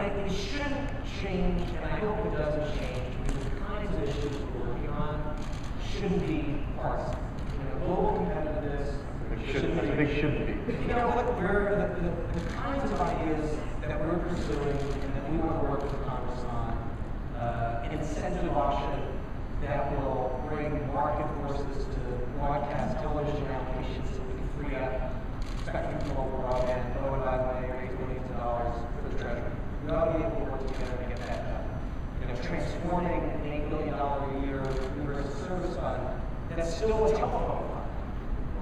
it shouldn't change, and I hope it doesn't change, because the kinds of issues we're working on shouldn't be partisan. Global competitiveness shouldn't be. Look, the kinds of ideas that we're pursuing and that we want to work with Congress on, incentive option that will bring market forces to broadcast television applications so we can free up spectrum from local broadband, oh, and by the way, raise millions of dollars for the Treasury. We ought to be able to work together to get that done. Transforming an $8 billion a year universal service fund that's still a telephone fund,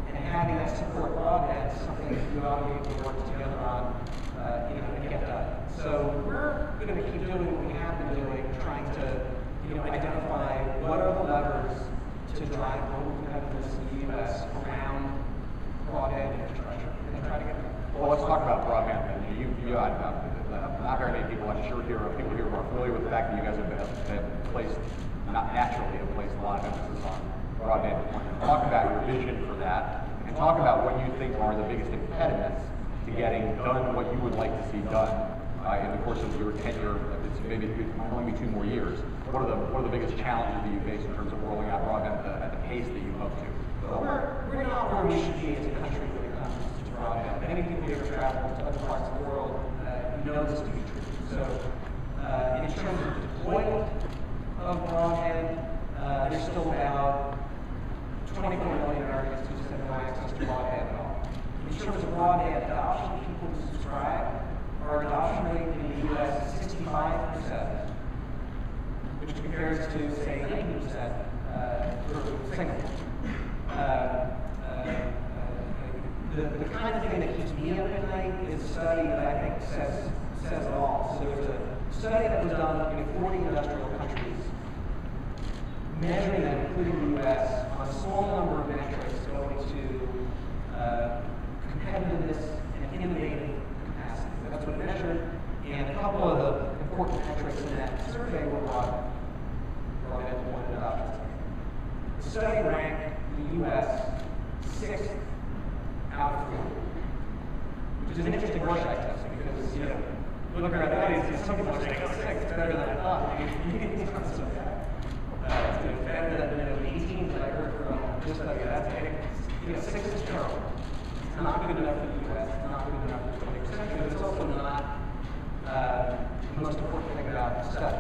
and having that support broadband is something that we ought to be able to work together on, and get done. So we're going to keep doing what we have been doing, trying to, identify what are the levers to drive global competitiveness in the U.S. around broadband infrastructure, and try to get there. Well, let's talk about broadband then. Not very many people, I'm sure, people here who are familiar with the fact that you guys have placed, not naturally, have placed a lot of emphasis on broadband deployment. Talk about your vision for that, and talk about what you think are the biggest impediments to getting done what you would like to see done in the course of your tenure. It's maybe only 2 more years. What are the biggest challenges that you face in terms of rolling out broadband at the pace that you hope to? We're not where we should be as a country when it comes to broadband. Many people here travel to other parts of the world know this to be true. So in terms of deployment of broadband, there's still about 24 million Americans who just have no access to broadband at all. In terms of broadband adoption, people who subscribe, our adoption rate in the U.S. is 65%, which compares to, say, 90% for Singapore. The kind of thing that keeps me up at night is a study that I think says it all. So there's a study that was done in 40 industrial countries, measuring them, including the U.S., on a small number of metrics going to competitiveness and innovative capacity. So that's what it measured, and a couple of the important metrics in that survey were broadband deployment adoption. The study ranked the U.S. 6th out of 4, which is an interesting Rorschach test because, you look around the audience, some people are saying, oh, 6, it's better than I thought. It's not so bad. It's better than the 18 that I heard from this study. That's 6 is terrible. It's not good enough for the U.S. It's not good enough for 20%, but it's also not the most important thing about the study.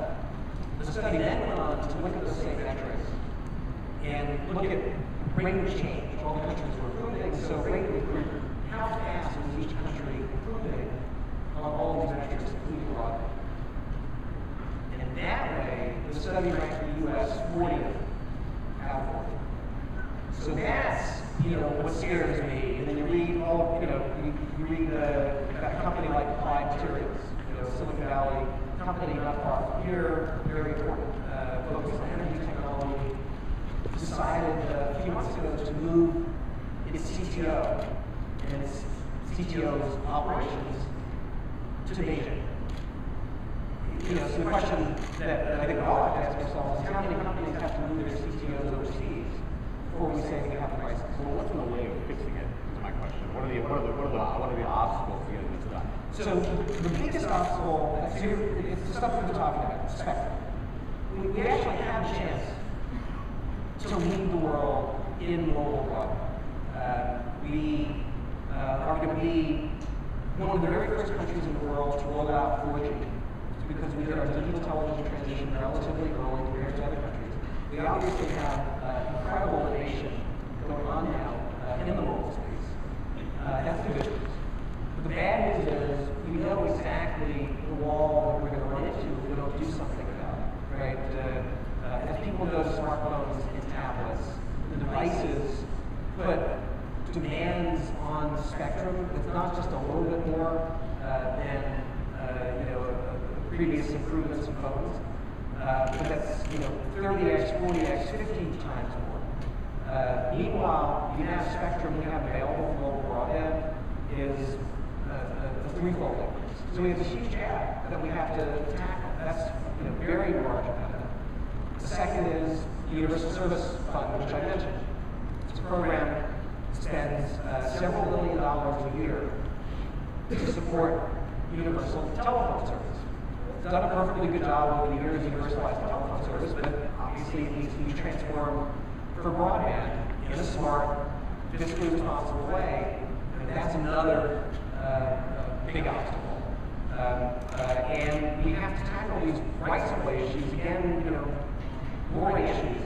The study then went on to look at the same metrics and look at rate of change. All the countries were improving, so rate of improvement. How fast was each country improving on all these metrics, including broadband? And in that way, the study ranked the U.S. 40th out of 40. So that's, what scares me. And then you read you read about a company like Applied Materials, Silicon Valley company not far from here, very important, focus on energy technology, decided a few months ago to move its CTO and its CTO's operations to Beijing. So the question that I think we all have to ask ourselves is how many companies have to move their CTOs overseas before we say we have a crisis? Well, what's in the way of fixing it? Is my question. What are the obstacles to getting this done? So the biggest obstacle, it's the stuff we've been talking about, spectrum. We actually have a chance to lead the world in mobile broadband. We are going to be one of the very first countries in the world to roll out 4G. Because we did our digital television transition relatively early compared to other countries. We obviously have incredible innovation going on now in the mobile space. That's the good news. But the bad news is we know exactly the wall that we're going to run into if we don't do something about it. Right? As people go to smartphones and tablets, the devices put demands on spectrum. It's not just a little bit more than previous improvements in phones, but that's 30x, 40x, 50 times more. Meanwhile, the amount of spectrum we have available for mobile broadband is a threefold increase. So we have a huge gap that we have to tackle. That's very large impediment. The second is the Universal Service Fund, which I mentioned. It's a program that spends several $1 billion a year to support universal telephone service. done a perfectly good job over the years of universalized telephone service, but obviously it needs to be transformed for broadband in a smart, fiscally responsible way, and that's another big obstacle. And we have to tackle these rights-of-way issues, again, more issues,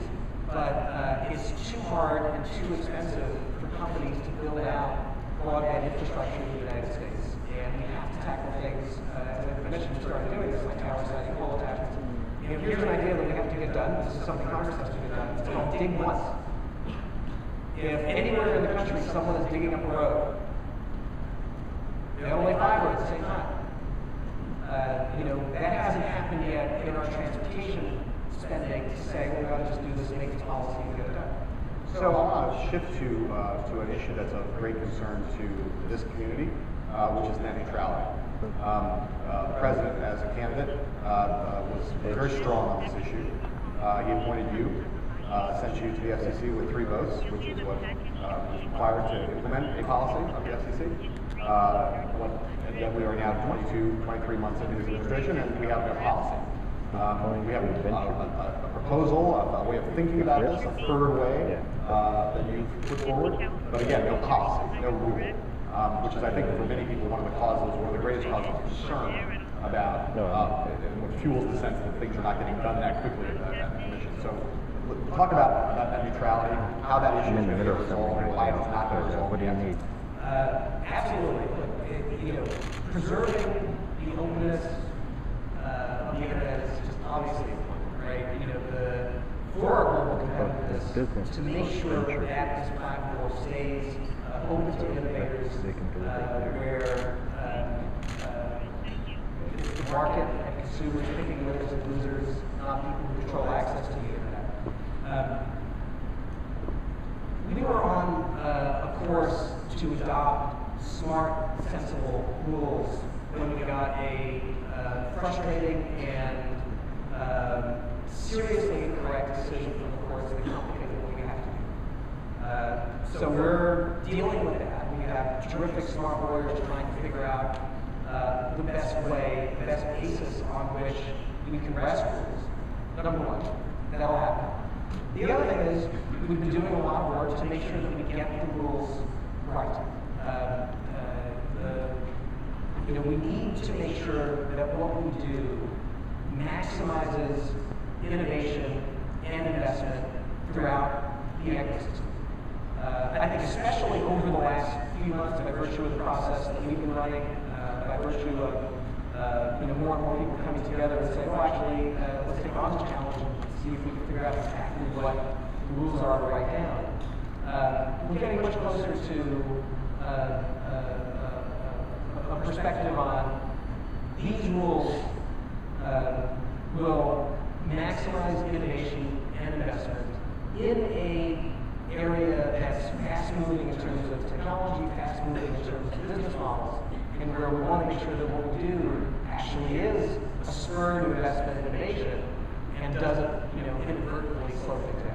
but it's too hard and too expensive for companies to build out broadband infrastructure in the United States. And we have to tackle things, as I mentioned, we started doing this, like tower siting, pole attachments. Here's an idea that we have to get done. This is something Congress has to get done. It's called dig once. If anywhere in the country someone is digging up a road, they'll lay fiber at the same time. That hasn't happened yet in our transportation spending to say, well, we ought to just do this, make this policy, and get it done. So I want to shift to an issue that's of great concern to this community, which is net neutrality. The president, as a candidate, was very strong on this issue. He appointed you, sent you to the FCC with 3 votes, which is what was required to implement a policy of the FCC. And then we are now 22, 23 months into his administration, and we have no policy. We have a proposal, a way of thinking about this, a third way that you've put forward, but again, no policy, no rule, which is, I think, for many people, one of the greatest causes of concern about, and what fuels the sense that things are not getting done that quickly at the commission. So, talk about net neutrality, how that issue is going to get resolved, and why it's not going to resolve. What do you need? Absolutely. Preserving the openness of the internet is just obviously important, right? For our global competitiveness, to make sure that this platform stays open to innovators, where it's the market and consumers picking winners and losers, not people who control access to the internet. We were on a course to adopt smart, sensible rules when we got a frustrating and seriously incorrect decision from the courts that complicated what we have to do. So we're dealing with that. We have terrific smart lawyers trying to figure out the best way, the best basis on which we can rest rules. Number one, that'll happen. The other thing is, we've been doing a lot of work to make sure that we get the rules right. We need to make sure that what we do maximizes innovation and investment throughout the ecosystem. I think especially over the last few months, by virtue of the process that we've been running, by virtue of more and more people coming together and saying, well, actually, let's take on this challenge and see if we can figure out exactly what the rules are to write down. We're getting much closer to a perspective on these rules will maximize innovation and investment in an area that's fast-moving in terms of technology, fast-moving in terms of business models, and where we want to make sure that what we do actually is a spur to investment and innovation and doesn't, inadvertently slow things down.